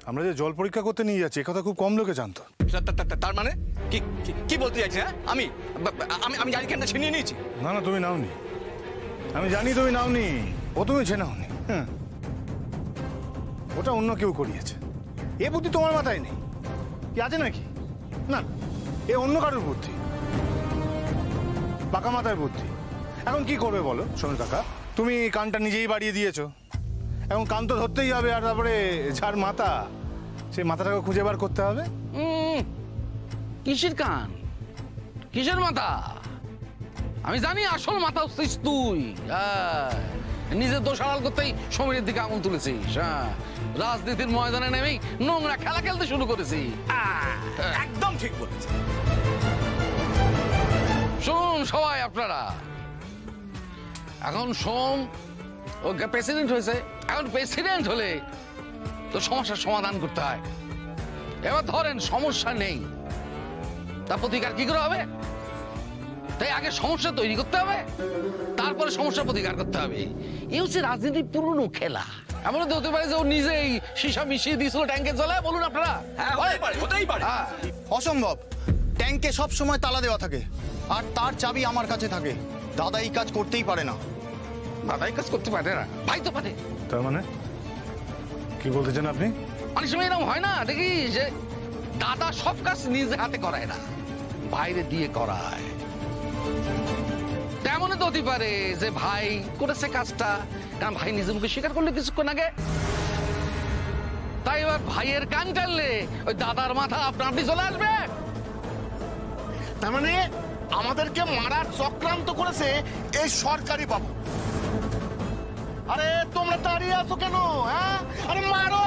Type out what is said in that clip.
আমরা যে জল পরীক্ষা করতে নিয়ে যাচ্ছি এ কথা খুব কম লোকে জানতো। তার মানে কি কি বলতে চাইছেন? হ্যাঁ আমি আমি আমি জানি কেন ছিনিয়ে নিয়েছি। না না, তুমি নাওনি, আমি জানি তুমি নাওনি, ও তুমি নাওনি। হ্যাঁ, ওটা অন্য কেউ করিয়েছে। এ বুদ্ধি তোমার মাথায় নেই কি আছে নাকি? না, এ অন্য কারোর বুদ্ধি, পাকা মাথার বুদ্ধি। এখন কি করবে বলো সমীর কাকা? তুমি কানটা নিজেই বাড়িয়ে দিয়েছো, এখন কান তো ধরতেই হবে, আর তারপরে যার মাথা সেই মাথাটাকে খুঁজে বার করতে হবে। কিসের কান, কিসের মাথা? আমি জানি আসল মাথা হচ্ছিস তুই। নিজের দোষ আড়াল করতেই সমীরের দিকে আঙুল তুলেছিস। রাজনীতির ময়দানে নেমেই নোংরা খেলা খেলতে শুরু করেছি। একদম ঠিক বলেছেন। শুনুন সবাই আপনারা, এখন সোম ও প্রেসিডেন্ট হয়েছে, এখন প্রেসিডেন্ট হলে তো সমস্যার সমাধান করতে হয়। এবার ধরেন সমস্যা নেই, তা প্রতিকার কি করে হবে? তাই আগে সমস্যা তৈরি করতে হবে, তারপরে সমস্যার প্রতিকার করতে হবে। এই হচ্ছে রাজনীতির পুরনো খেলা। এমন তো হতে পারে যে ও নিজেই সীসা মিশিয়ে দিয়েছিল ট্যাঙ্কের জলে। বলুন আপনারা। হ্যাঁ হতেই পারে। অসম্ভব। ট্যাঙ্কে সব সময় তালা দেওয়া থাকে, আর তার চাবি আমার কাছে থাকে। দাদা এই কাজ করতেই পারে না। দাদাই কাজ করতে পারে না, ভাই তো পারে। তার মানে কি বলতে চান আপনি? অনেক সময় এরকম হয় না দেখি যে দাদা সব কাজ নিজে হাতে করায় না, বাইরে দিয়ে করায়। তেমনই তো হতে পারে যে ভাই করেছে কাজটা, কারণ ভাই নিজে মুখে স্বীকার করলে কিছুক্ষণ আগে। তাই এবার ভাইয়ের কান টানলে ওই দাদার মাথা আপনা আপনি চলে আসবে। তার মানে আমাদেরকে মারার চক্রান্ত করেছে এই সরকারি বাবু। আরে তোমরা দাঁড়িয়ে আছো কেন? হ্যাঁ, আরে মারো